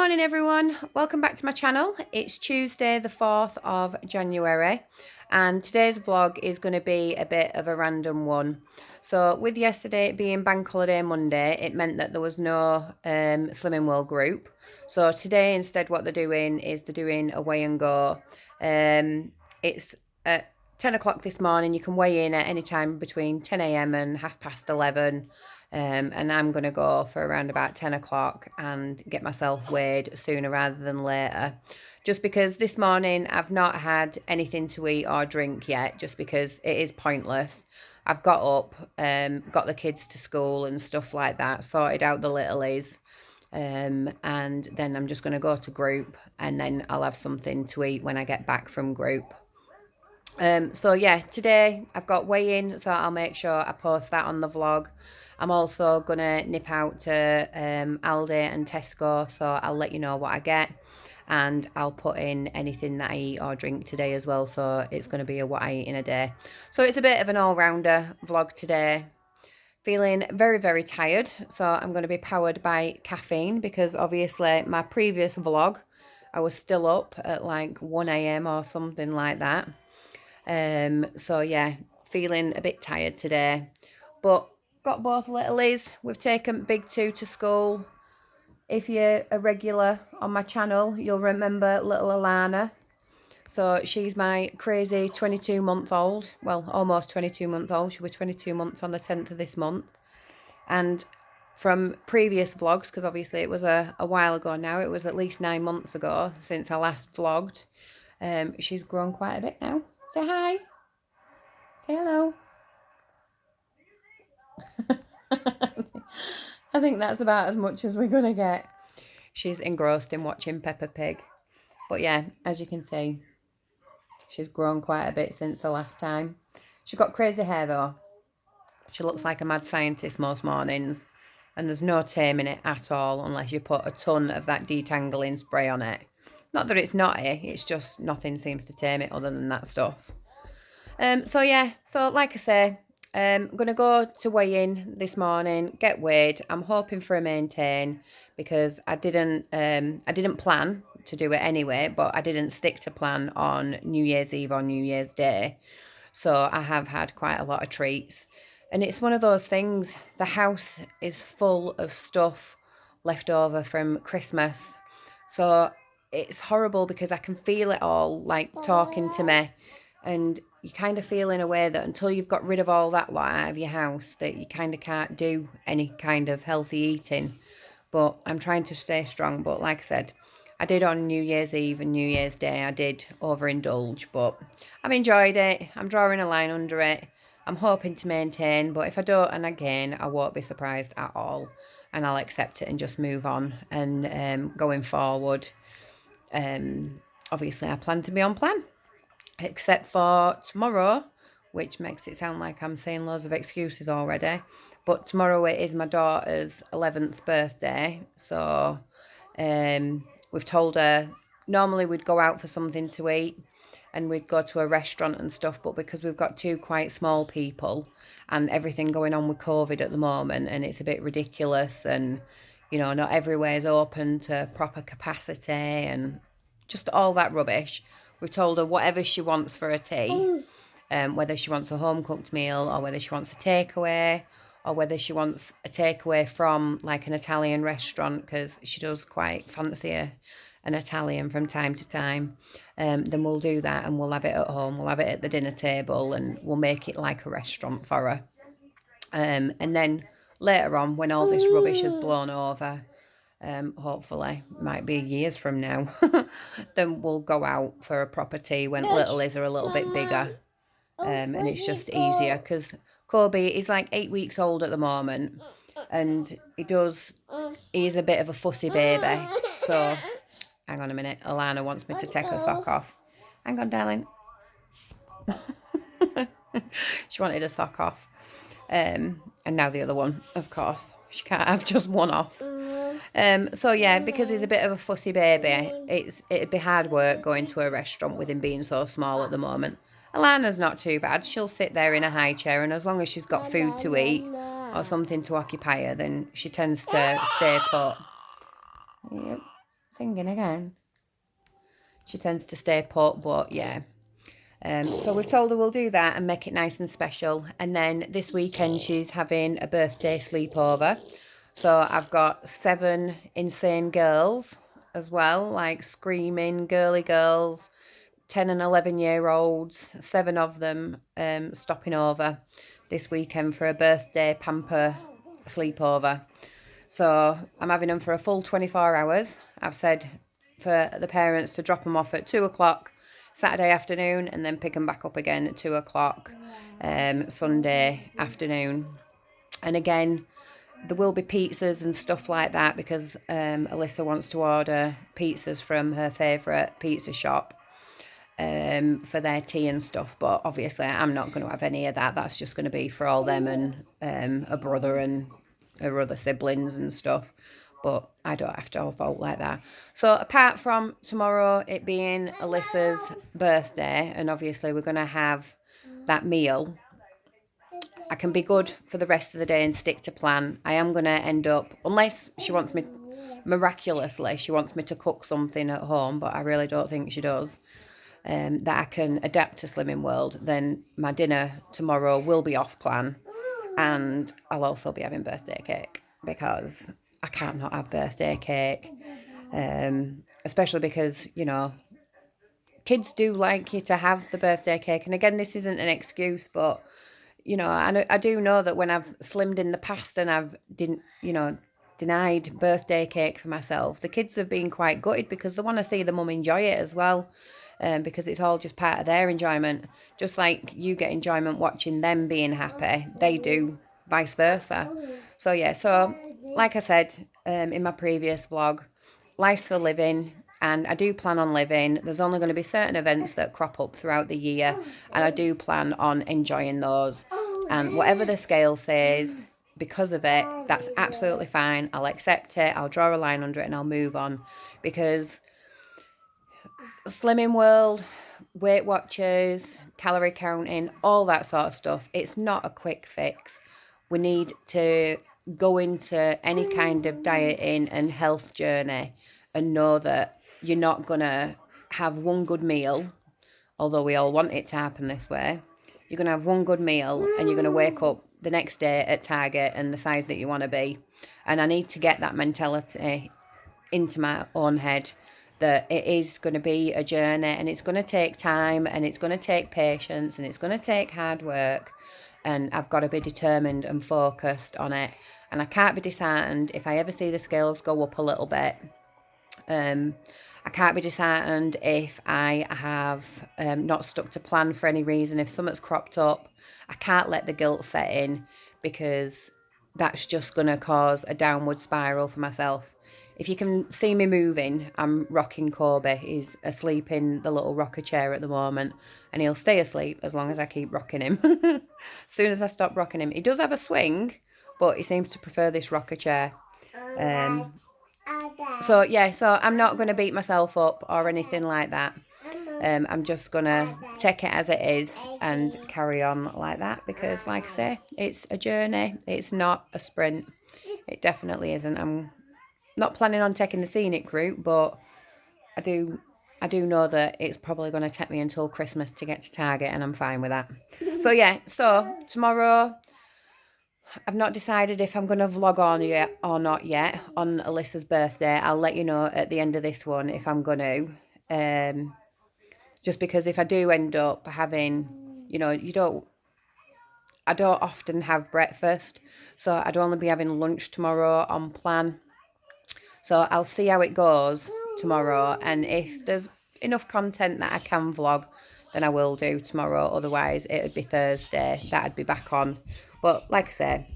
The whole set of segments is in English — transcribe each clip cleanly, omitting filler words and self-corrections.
morning everyone, welcome back to my channel. It's Tuesday the 4th of January and today's vlog is going to be a bit of a random one. So with yesterday being Bank Holiday Monday, it meant that there was no Slimming World group. So today instead what they're doing is they're doing a weigh and go. It's at 10 o'clock this morning. You can weigh in at any time between 10 a.m. and 11:30. And I'm going to go for around about 10 o'clock and get myself weighed sooner rather than later. Just because this morning I've not had anything to eat or drink yet, just because it is pointless. I've got up, got the kids to school and stuff like that, sorted out the littlies. And then I'm just going to go to group and then I'll have something to eat when I get back from group. So yeah, today I've got weigh-in, so I'll make sure I post that on the vlog. I'm also gonna nip out to Aldi and Tesco, so I'll let you know what I get, and I'll put in anything that I eat or drink today as well, so it's gonna be a what I eat in a day. So it's a bit of an all-rounder vlog today. Feeling very, very tired, so I'm going to be powered by caffeine because obviously my previous vlog, I was still up at like 1 a.m. or something like that. So yeah, feeling a bit tired today, but got both littlies. We've taken Big Two to school. If you're a regular on my channel, you'll remember little Alana. So she's my crazy 22-month-old, well, almost 22-month-old. She'll be 22 months on the 10th of this month. And from previous vlogs, because obviously it was a while ago now, it was at least 9 months ago since I last vlogged, she's grown quite a bit now. Say hi. Say hello. I think that's about as much as we're going to get. She's engrossed in watching Peppa Pig. But yeah, as you can see, she's grown quite a bit since the last time. She's got crazy hair though. She looks like a mad scientist most mornings. And there's no taming it at all unless you put a ton of that detangling spray on it. Not that it's naughty, it's just nothing seems to tame it other than that stuff. So yeah, so like I say, I'm going to go to weigh in this morning, get weighed. I'm hoping for a maintain because I didn't plan to do it anyway, but I didn't stick to plan on New Year's Eve or New Year's Day. So I have had quite a lot of treats. And it's one of those things, the house is full of stuff left over from Christmas. So it's horrible because I can feel it all like talking to me. And you kind of feel in a way that until you've got rid of all that lot out of your house, that you kind of can't do any kind of healthy eating. But I'm trying to stay strong. But like I said, I did on New Year's Eve and New Year's Day, I did overindulge. But I've enjoyed it. I'm drawing a line under it. I'm hoping to maintain. But if I don't, and again, I won't be surprised at all. And I'll accept it and just move on. And going forward, obviously I plan to be on plan. Except for tomorrow, which makes it sound like I'm saying loads of excuses already. But tomorrow it is my daughter's 11th birthday. So we've told her, normally we'd go out for something to eat and we'd go to a restaurant and stuff. But because we've got two quite small people and everything going on with COVID at the moment, and it's a bit ridiculous and, you know, not everywhere's open to proper capacity and just all that rubbish. We've told her whatever she wants for a tea, whether she wants a home-cooked meal or whether she wants a takeaway or whether she wants a takeaway from like an Italian restaurant because she does quite fancy an Italian from time to time, then we'll do that and we'll have it at home. We'll have it at the dinner table and we'll make it like a restaurant for her. And then later on, when all this rubbish has blown over, hopefully, might be years from now, then we'll go out for a proper tea when little is are a little bit bigger. And it's just easier because Kobe is like 8 weeks old at the moment and he's a bit of a fussy baby. So, hang on a minute, Alana wants me to take her sock off. Hang on, darling. She wanted a sock off. And now the other one, of course. She can't have just one off. So yeah, because he's a bit of a fussy baby, it'd be hard work going to a restaurant with him being so small at the moment. Alana's not too bad. She'll sit there in a high chair, and as long as she's got food to eat or something to occupy her, then she tends to stay put. Yep. singing again. She tends to stay put, but yeah. So we've told her we'll do that and make it nice and special. And then this weekend she's having a birthday sleepover. So I've got 7 insane girls as well, like screaming girly girls, 10 and 11-year-olds, 7 of them stopping over this weekend for a birthday pamper sleepover. So I'm having them for a full 24 hours. I've said for the parents to drop them off at 2 o'clock Saturday afternoon and then pick them back up again at 2 o'clock Sunday afternoon. And again, there will be pizzas and stuff like that because Alyssa wants to order pizzas from her favourite pizza shop for their tea and stuff. But obviously I'm not going to have any of that. That's just going to be for all them and a brother and her other siblings and stuff. But I don't have to vote like that. So apart from tomorrow it being Alyssa's birthday, and obviously we're going to have that meal, I can be good for the rest of the day and stick to plan. I am going to end up, unless she wants me, miraculously, she wants me to cook something at home, but I really don't think she does, that I can adapt to Slimming World, then my dinner tomorrow will be off plan. And I'll also be having birthday cake because I can't not have birthday cake. Especially because, you know, kids do like you to have the birthday cake. And again, this isn't an excuse, but, you know, I do know that when I've slimmed in the past and I've denied birthday cake for myself, the kids have been quite gutted because they want to see the mum enjoy it as well. Because it's all just part of their enjoyment. Just like you get enjoyment watching them being happy, they do vice versa. So yeah, so like I said in my previous vlog, life's for living, and I do plan on living. There's only going to be certain events that crop up throughout the year, and I do plan on enjoying those. And whatever the scale says, because of it, that's absolutely fine. I'll accept it, I'll draw a line under it, and I'll move on. Because Slimming World, Weight Watchers, calorie counting, all that sort of stuff, it's not a quick fix. We need to go into any kind of dieting and health journey and know that you're not going to have one good meal, although we all want it to happen this way. You're going to have one good meal and you're going to wake up the next day at Target and the size that you want to be. And I need to get that mentality into my own head that it is going to be a journey and it's going to take time and it's going to take patience and it's going to take hard work, and I've got to be determined and focused on it. And I can't be disheartened if I ever see the scales go up a little bit. I can't be disheartened if I have not stuck to plan for any reason. If something's cropped up, I can't let the guilt set in, because that's just going to cause a downward spiral for myself. If you can see me moving, I'm rocking Kobe. He's asleep in the little rocker chair at the moment, and he'll stay asleep as long as I keep rocking him. As soon as I stop rocking him, he does have a swing, but he seems to prefer this rocker chair. So yeah, so I'm not going to beat myself up or anything like that. I'm just going to take it as it is and carry on like that, because like I say, it's a journey. It's not a sprint. It definitely isn't. I'm not planning on taking the scenic route, but I do know that it's probably going to take me until Christmas to get to Target, and I'm fine with that. So yeah, so tomorrow, I've not decided if I'm going to vlog on yet or not yet on Alyssa's birthday. I'll let you know at the end of this one if I'm going to. Just because if I do end up having, you know, I don't often have breakfast. So I'd only be having lunch tomorrow on plan. So I'll see how it goes tomorrow. And if there's enough content that I can vlog, then I will do tomorrow. Otherwise, it would be Thursday that I'd be back on. But like I said,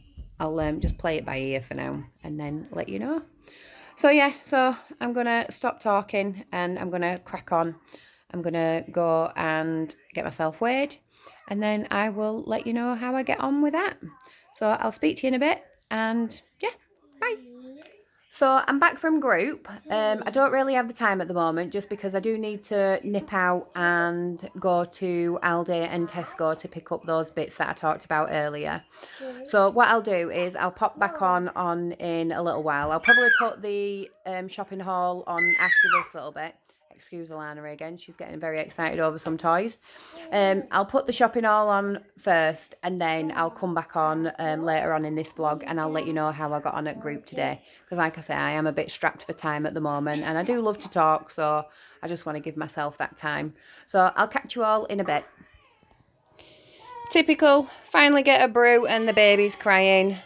I'll just play it by ear for now and then let you know. So yeah, so I'm going to stop talking and I'm going to crack on. I'm going to go and get myself weighed, and then I will let you know how I get on with that. So I'll speak to you in a bit, and yeah, bye. So I'm back from group. I don't really have the time at the moment just because I do need to nip out and go to Aldi and Tesco to pick up those bits that I talked about earlier. So what I'll do is I'll pop back on in a little while. I'll probably put the shopping haul on after this little bit. Excuse Alana again, she's getting very excited over some toys. I'll put the shopping haul on first and then I'll come back on later on in this vlog and I'll let you know how I got on at group today. Because like I say, I am a bit strapped for time at the moment and I do love to talk, so I just want to give myself that time. So I'll catch you all in a bit. Typical, finally get a brew and the baby's crying.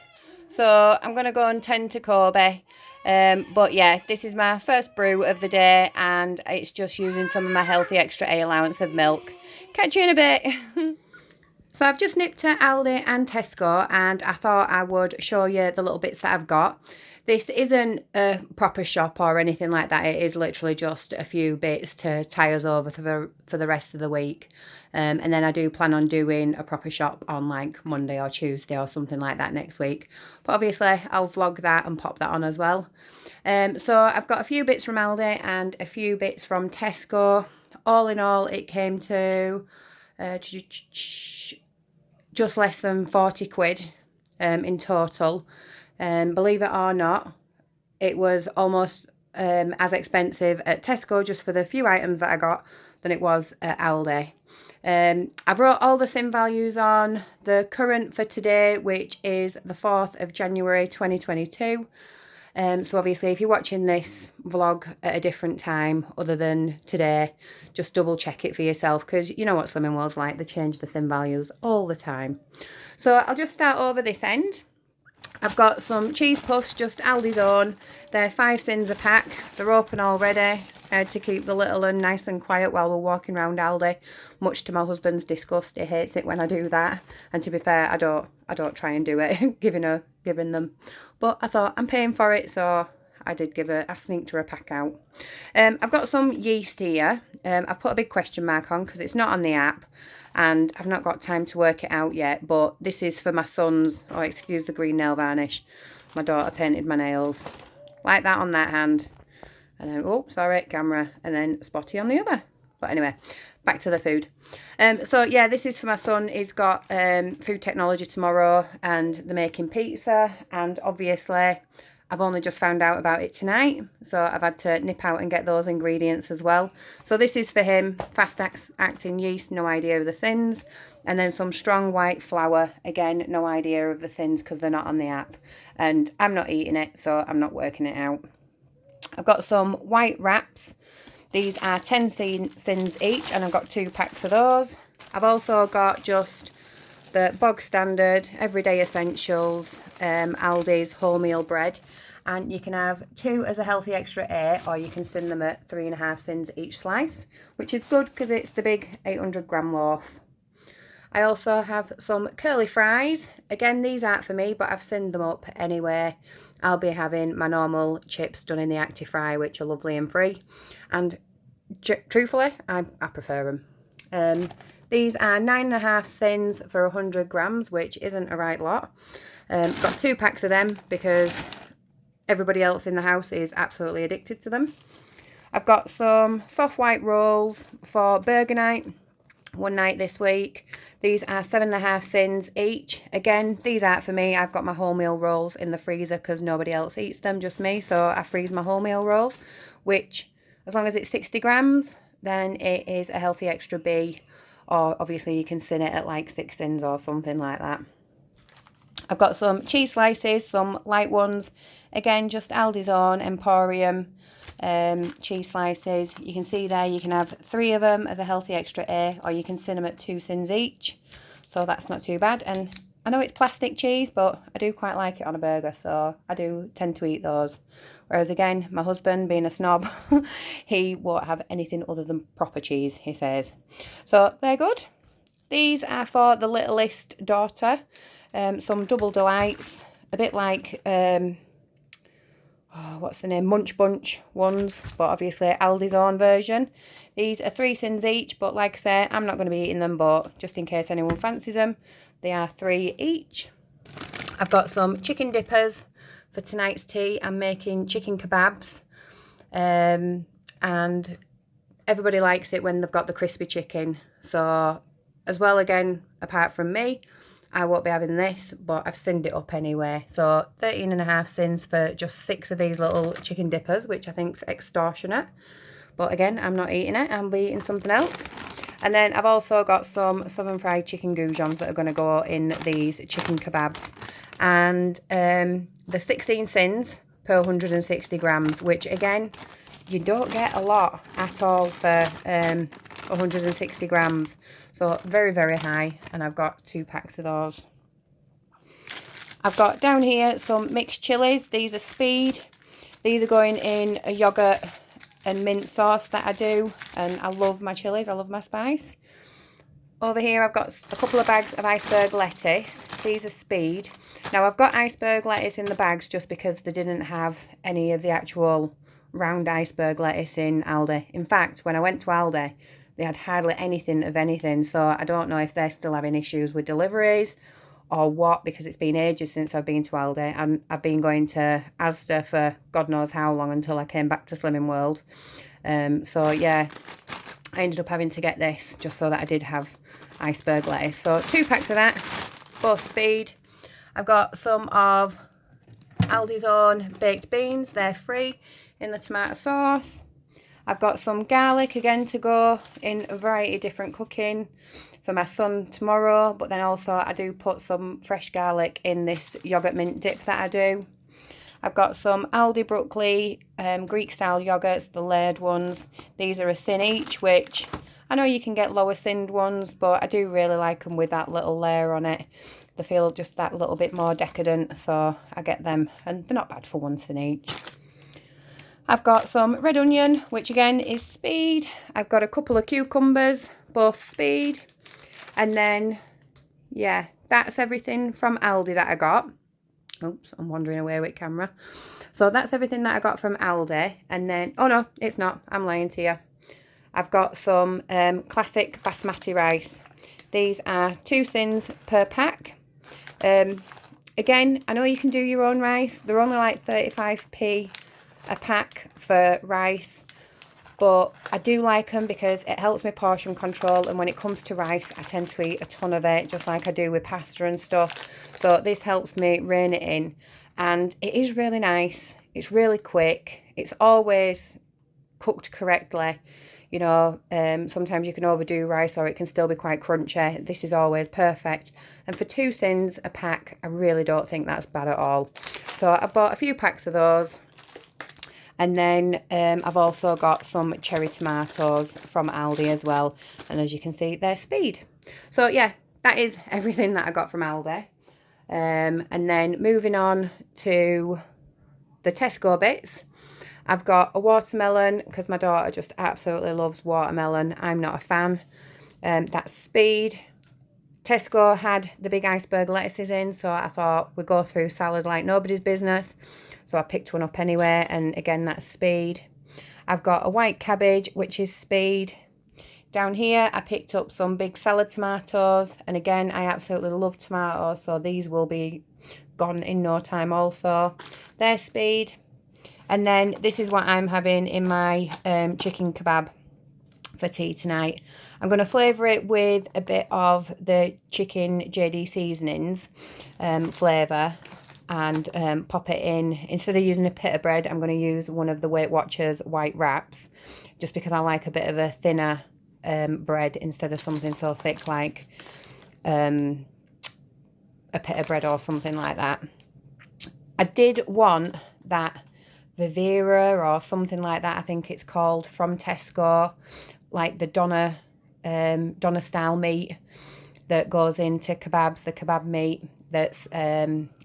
So I'm going to go and tend to Kobe. But yeah, this is my first brew of the day and it's just using some of my healthy extra A allowance of milk. Catch you in a bit. So I've just nipped to Aldi and Tesco and I thought I would show you the little bits that I've got. This isn't a proper shop or anything like that. It is literally just a few bits to tie us over for the rest of the week. And then I do plan on doing a proper shop on like Monday or Tuesday or something like that next week. But obviously I'll vlog that and pop that on as well. So I've got a few bits from Aldi and a few bits from Tesco. All in all, it came to just less than 40 quid in total. Believe it or not, it was almost as expensive at Tesco just for the few items that I got than it was at Aldi. I wrote all the SIM values on the current for today, which is the 4th of January 2022. So obviously if you're watching this vlog at a different time other than today, just double check it for yourself because you know what Slimming World's like, they change the SIM values all the time. So I'll just start over this end. I've got some cheese puffs, just Aldi's own. They're 5 cents a pack. They're open already. I had to keep the little one nice and quiet while we're walking around Aldi, much to my husband's disgust. He hates it when I do that. And to be fair, I don't try and do it, giving them. But I thought I'm paying for it, so I did I sneaked her a pack out. I've got some yeast here. I've put a big question mark on because it's not on the app. And I've not got time to work it out yet, but this is for my son's, oh excuse the green nail varnish, my daughter painted my nails, like that on that hand, and then, oh sorry, camera, and then spotty on the other. But anyway, back to the food. So yeah, this is for my son. He's got food technology tomorrow and they're making pizza, and obviously I've only just found out about it tonight, so I've had to nip out and get those ingredients as well. So this is for him, fast acting yeast, no idea of the thins, and then some strong white flour, again, no idea of the thins because they're not on the app, and I'm not eating it, so I'm not working it out. I've got some white wraps. These are 10 cents each, and I've got 2 packs of those. I've also got just the bog standard everyday essentials, Aldi's wholemeal bread, and you can have 2 as a healthy extra A, or you can sin them at 3.5 cents each slice, which is good because it's the big 800-gram loaf. I also have some curly fries. Again, these aren't for me, but I've sinned them up anyway. I'll be having my normal chips done in the Actifry, which are lovely and free, and truthfully I prefer them. These are 9.5 cents for 100 grams, which isn't a right lot. Got 2 packs of them because everybody else in the house is absolutely addicted to them. I've got some soft white rolls for burger night, one night this week. These are 7.5 cents each. Again, these aren't for me. I've got my wholemeal rolls in the freezer because nobody else eats them, just me. So I freeze my wholemeal rolls, which as long as it's 60 grams, then it is a healthy extra B. Or obviously you can sin it at like 6 cents or something like that. I've got some cheese slices, some light ones. Again, just Aldi's own Emporium cheese slices. You can see there you can have 3 of them as a healthy extra A, or you can sin them at 2 cents each. So that's not too bad. And I know it's plastic cheese, but I do quite like it on a burger, so I do tend to eat those. Whereas again, my husband, being a snob, he won't have anything other than proper cheese, he says. So they're good. These are for the littlest daughter. Some Double Delights, a bit like, what's the name, Munch Bunch ones, but obviously Aldi's own version. These are 3 cents each, but like I say, I'm not going to be eating them, but just in case anyone fancies them, they are 3 each. I've got some chicken dippers for tonight's tea, I'm making chicken kebabs. And everybody likes it when they've got the crispy chicken. So as well, again, apart from me, I won't be having this, but I've sinned it up anyway. So 13.5 sins for just 6 of these little chicken dippers, which I think's extortionate. But again, I'm not eating it. I'll be eating something else. And then I've also got some southern fried chicken goujons that are going to go in these chicken kebabs. And the 16 sins per 160 grams, which again, you don't get a lot at all for 160 grams. So very, very high. And I've got 2 packs of those. I've got down here some mixed chilies. These are Speed. These are going in a yoghurt and mint sauce that I do. And I love my chilies. I love my spice. Over here I've got a couple of bags of iceberg lettuce. These are Speed. Now I've got iceberg lettuce in the bags just because they didn't have any of the actual round iceberg lettuce in Aldi. In fact, when I went to Aldi, they had hardly anything of anything. So I don't know if they're still having issues with deliveries or what, because it's been ages since I've been to Aldi. And I've been going to Asda for God knows how long until I came back to Slimming World. So yeah, I ended up having to get this just so that I did have iceberg lettuce. So 2 packs of that, both Speed. I've got some of Aldi's own baked beans. They're free in the tomato sauce. I've got some garlic again to go in a variety of different cooking for my son tomorrow, but then also I do put some fresh garlic in this yogurt mint dip that I do. I've got some Aldi Broccoli Greek style yogurts, the layered ones. These are a sin each, which I know you can get lower sinned ones, but I do really like them with that little layer on it. They feel just that little bit more decadent, so I get them, and they're not bad for 1 sin each. I've got some red onion, which again is Speed. I've got a couple of cucumbers, both Speed. And then, yeah, that's everything from Aldi that I got. Oops, I'm wandering away with camera. So that's everything that I got from Aldi. And then, oh no, it's not. I'm lying to you. I've got some classic basmati rice. These are 2 sins per pack. Again, I know you can do your own rice. They're only like 35p a pack for rice, but I do like them because it helps me portion control, and when it comes to rice I tend to eat a ton of it, just like I do with pasta and stuff. So this helps me rein it in, and it is really nice. It's really quick. It's always cooked correctly. You know, sometimes you can overdo rice or it can still be quite crunchy. This is always perfect. And for 2 sins a pack, I really don't think that's bad at all. So I bought a few packs of those. And then I've also got some cherry tomatoes from Aldi as well. And as you can see, they're Speed. So yeah, that is everything that I got from Aldi. And then moving on to the Tesco bits. I've got a watermelon because my daughter just absolutely loves watermelon. I'm not a fan. That's Speed. Tesco had the big iceberg lettuces in, so I thought we'd go through salad like nobody's business. So I picked one up anyway, and again, that's Speed. I've got a white cabbage, which is Speed. Down here, I picked up some big salad tomatoes, and again, I absolutely love tomatoes, so these will be gone in no time also. They're Speed. And then this is what I'm having in my chicken kebab for tea tonight. I'm going to flavour it with a bit of the chicken JD seasonings flavour, and pop it in. Instead of using a pita bread, I'm going to use one of the Weight Watchers white wraps, just because I like a bit of a thinner bread instead of something so thick like a pita bread or something like that. I did want that Vivera or something like that, I think it's called, from Tesco, like the Donna style meat that goes into kebabs, the kebab meat that's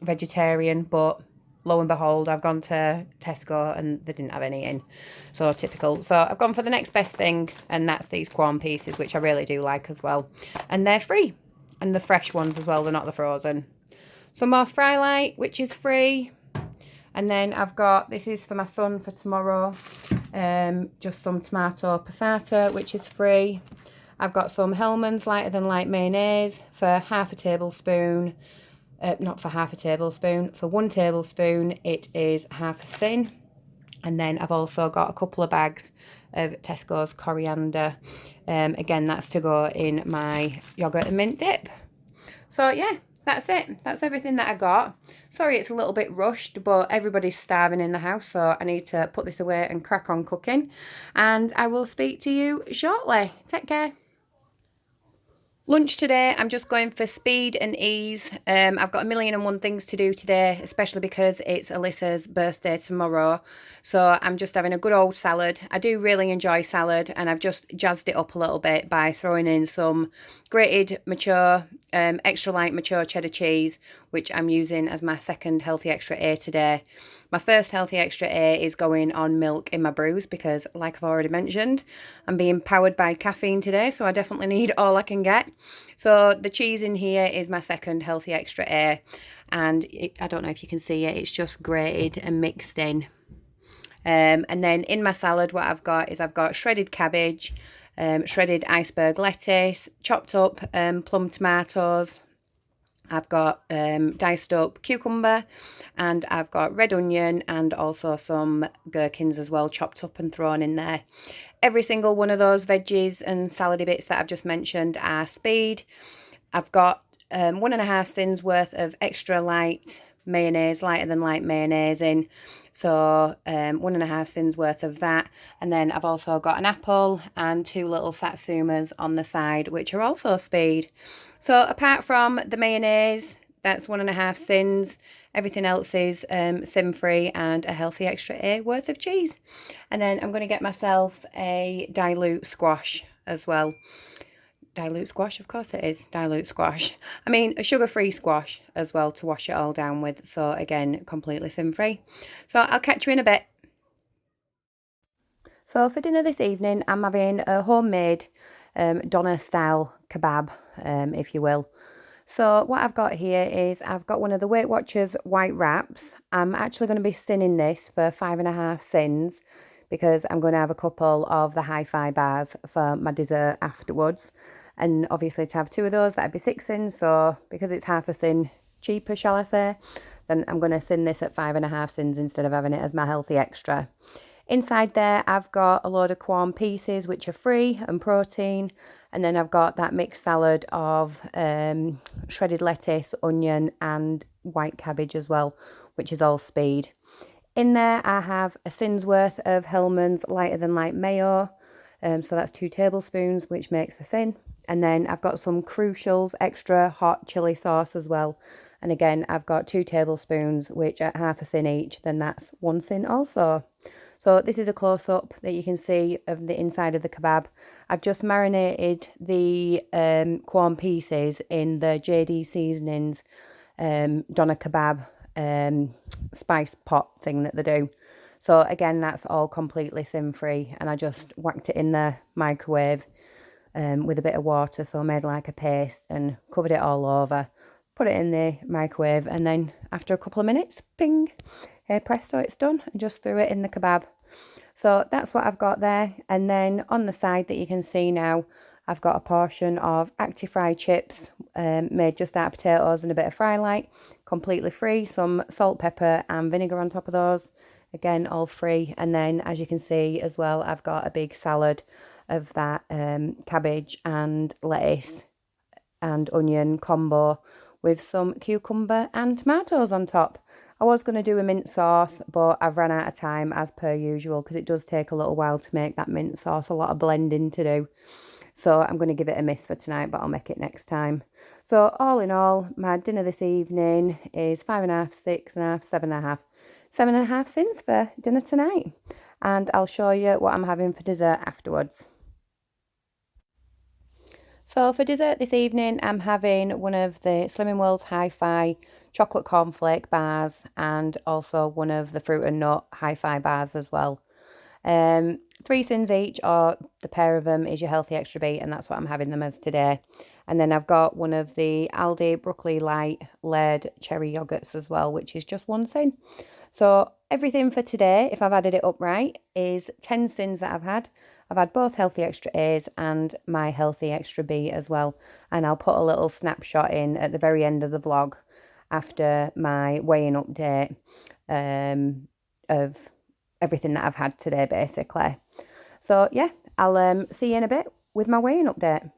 vegetarian, but lo and behold, I've gone to Tesco and they didn't have any in. So typical. So I've gone for the next best thing, and that's these Quorn pieces, which I really do like as well. And they're free. And the fresh ones as well, they're not the frozen. Some more Fry Light, which is free. And then I've got, this is for my son for tomorrow, just some tomato passata, which is free. I've got some Hellmann's lighter than light mayonnaise for half a tablespoon. not for half a tablespoon. For 1 tablespoon, it is half a sin. And then I've also got a couple of bags of Tesco's coriander. Again, that's to go in my yoghurt and mint dip. So yeah, that's it. That's everything that I got. Sorry it's a little bit rushed, but everybody's starving in the house, so I need to put this away and crack on cooking. And I will speak to you shortly. Take care. Lunch today, I'm just going for speed and ease. I've got a million and one things to do today, especially because it's Alyssa's birthday tomorrow. So I'm just having a good old salad. I do really enjoy salad, and I've just jazzed it up a little bit by throwing in some grated mature, extra light mature cheddar cheese, which I'm using as my second Healthy Extra A today. My first Healthy Extra A is going on milk in my brews because, like I've already mentioned, I'm being powered by caffeine today, so I definitely need all I can get. So the cheese in here is my second Healthy Extra A, and I don't know if you can see it, it's just grated and mixed in. And then in my salad, what I've got is I've got shredded cabbage, shredded iceberg lettuce, chopped up plum tomatoes. I've got diced up cucumber, and I've got red onion and also some gherkins as well, chopped up and thrown in there. Every single one of those veggies and salady bits that I've just mentioned are speed. I've got 1.5 sins worth of extra light mayonnaise, lighter than light mayonnaise in. So 1.5 sins worth of that. And then I've also got an apple and 2 little satsumas on the side, which are also speed. So apart from the mayonnaise, that's 1.5 sins. Everything else is sin free and a Healthy Extra A worth of cheese. And then I'm going to get myself a dilute squash as well. Dilute squash, of course it is. Dilute squash. I mean, a sugar-free squash as well to wash it all down with. So again, completely sin-free. So I'll catch you in a bit. So for dinner this evening, I'm having a homemade doner-style kebab, if you will. So what I've got here is I've got one of the Weight Watchers white wraps. I'm actually going to be sinning this for 5.5 sins because I'm going to have a couple of the hi-fi bars for my dessert afterwards. And obviously to have 2 of those, that'd be 6 sins. So because it's half a sin cheaper, shall I say, then I'm going to sin this at 5.5 sins instead of having it as my Healthy Extra. Inside there, I've got a load of Quorn pieces, which are free and protein. And then I've got that mixed salad of shredded lettuce, onion and white cabbage as well, which is all speed. In there, I have a sin's worth of Hellmann's lighter than light mayo. So that's 2 tablespoons, which makes a sin. And then I've got some Crucial's extra hot chili sauce as well. And again, I've got 2 tablespoons, which at half a sin each, then that's 1 sin also. So this is a close-up that you can see of the inside of the kebab. I've just marinated the Quorn pieces in the JD Seasonings doner kebab spice pot thing that they do. So again, that's all completely sin-free, and I just whacked it in the microwave with a bit of water, so I made like a paste and covered it all over. Put it in the microwave, and then after a couple of minutes, ping, hey presto, it's done, and just threw it in the kebab. So that's what I've got there. And then on the side that you can see now, I've got a portion of Actifry chips made just out of potatoes and a bit of fry light, completely free. Some salt, pepper and vinegar on top of those, again all free. And then as you can see as well, I've got a big salad of that cabbage and lettuce and onion combo with some cucumber and tomatoes on top. I was going to do a mint sauce, but I've run out of time as per usual because it does take a little while to make that mint sauce, a lot of blending to do. So I'm going to give it a miss for tonight, but I'll make it next time. So all in all, my dinner this evening is 5.5, 6.5, 7.5. 7.5 sins for dinner tonight. And I'll show you what I'm having for dessert afterwards. So for dessert this evening, I'm having one of the Slimming World's Hi-Fi chocolate cornflake bars and also one of the fruit and nut Hi-Fi bars as well. 3 sins each, or the pair of them is your Healthy Extra B, and that's what I'm having them as today. And then I've got one of the Aldi Broccoli Light layered cherry yogurts as well, which is just 1 sin. So everything for today, if I've added it up right, is 10 sins that I've had. I've had both Healthy Extra A's and my Healthy Extra B as well. And I'll put a little snapshot in at the very end of the vlog. after my weighing update of everything that I've had today, basically. So yeah, I'll see you in a bit with my weighing update.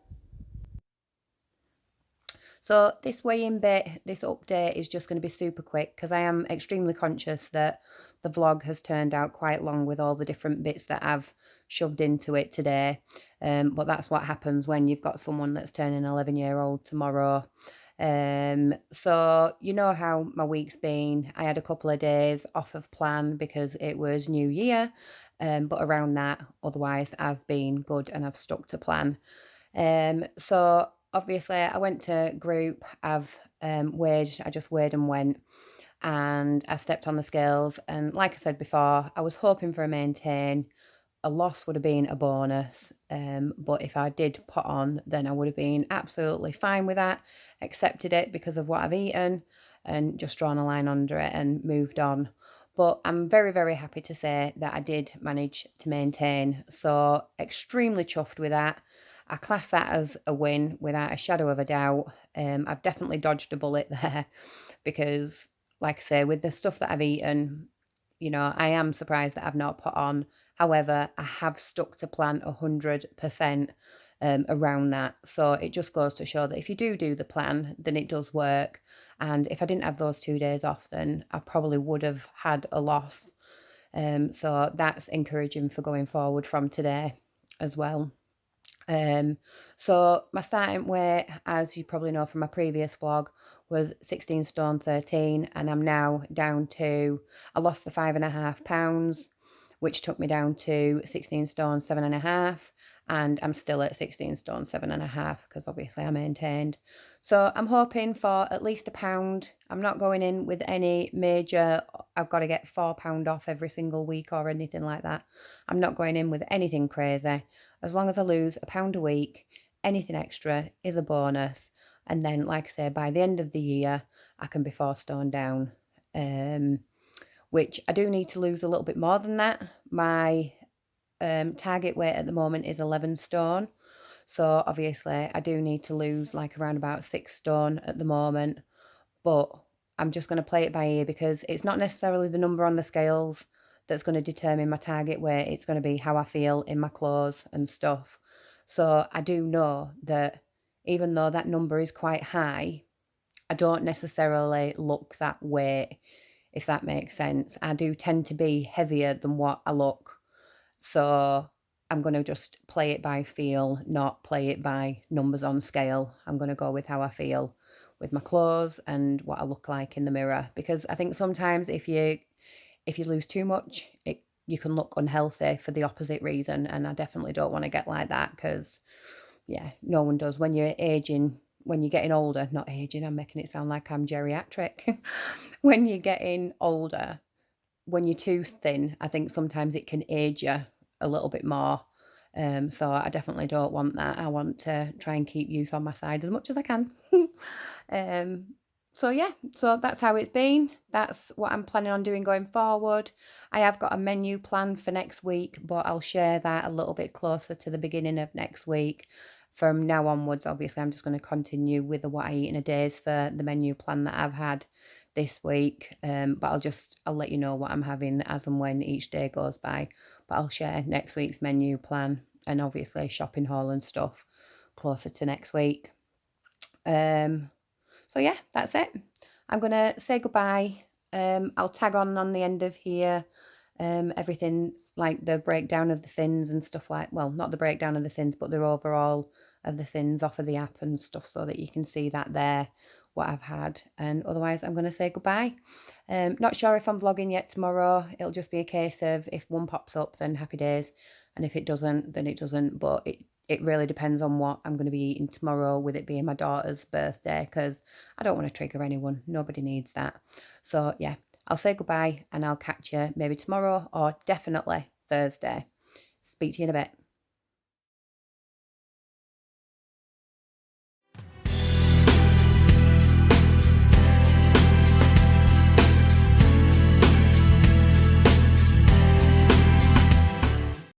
So this weigh-in bit, this update is just going to be super quick because I am extremely conscious that the vlog has turned out quite long with all the different bits that I've shoved into it today. But that's what happens when you've got someone that's turning 11-year-old tomorrow. So you know how my week's been. I had a couple of days off of plan because it was New Year. But around that, otherwise I've been good and I've stuck to plan. So obviously I went to group, I've weighed, I just weighed and went, and I stepped on the scales, and like I said before, I was hoping for a maintain. A loss would have been a bonus, but if I did put on, then I would have been absolutely fine with that, accepted it because of what I've eaten, and just drawn a line under it and moved on. But I'm very, very happy to say that I did manage to maintain, so extremely chuffed with that. I class that as a win without a shadow of a doubt. I've definitely dodged a bullet there because, like I say, with the stuff that I've eaten, you know, I am surprised that I've not put on. However, I have stuck to plan 100% around that. So it just goes to show that if you do the plan, then it does work. And if I didn't have those 2 days off, then I probably would have had a loss. So that's encouraging for going forward from today as well. So my starting weight, as you probably know from my previous vlog, was 16 stone 13, and I'm now down to, I lost the 5.5 pounds, which took me down to 16 stone 7.5, and I'm still at 16 stone 7.5 because obviously I maintained. So I'm hoping for at least £1. I'm not going in with any major, I've got to get £4 off every single week or anything like that. I'm not going in with anything crazy. As long as I lose £1 a week, anything extra is a bonus. And then, like I say, by the end of the year, I can be 4 stone down, which I do need to lose a little bit more than that. My target weight at the moment is 11 stone. So obviously I do need to lose like around about 6 stone at the moment. But I'm just going to play it by ear because it's not necessarily the number on the scales that's going to determine my target weight. It's going to be how I feel in my clothes and stuff. So I do know that even though that number is quite high, I don't necessarily look that weight, if that makes sense. I do tend to be heavier than what I look. So I'm going to just play it by feel, not play it by numbers on scale. I'm going to go with how I feel with my clothes and what I look like in the mirror, because I think sometimes if you lose too much, you can look unhealthy for the opposite reason, and I definitely don't want to get like that because yeah, no one does. When you're aging, when you're getting older, not aging, I'm making it sound like I'm geriatric. When you're getting older, when you're too thin, I think sometimes it can age you a little bit more. So I definitely don't want that. I want to try and keep youth on my side as much as I can. So yeah, so that's how it's been. That's what I'm planning on doing going forward. I have got a menu planned for next week, but I'll share that a little bit closer to the beginning of next week. From now onwards, obviously, I'm just going to continue with the what I eat in a days for the menu plan that I've had this week. But I'll let you know what I'm having as and when each day goes by. But I'll share next week's menu plan and obviously shopping haul and stuff closer to next week. So yeah, that's it. I'm going to say goodbye. I'll tag on the end of here everything like the breakdown of the sins and stuff like, well, not the breakdown of the sins, but the overall of the sins off of the app and stuff so that you can see that there, what I've had. And otherwise, I'm going to say goodbye. Not sure if I'm vlogging yet tomorrow. It'll just be a case of if one pops up, then happy days. And if it doesn't, then it doesn't. But it really depends on what I'm going to be eating tomorrow, with it being my daughter's birthday, because I don't want to trigger anyone. Nobody needs that. So yeah, I'll say goodbye and I'll catch you maybe tomorrow or definitely Thursday. Speak to you in a bit.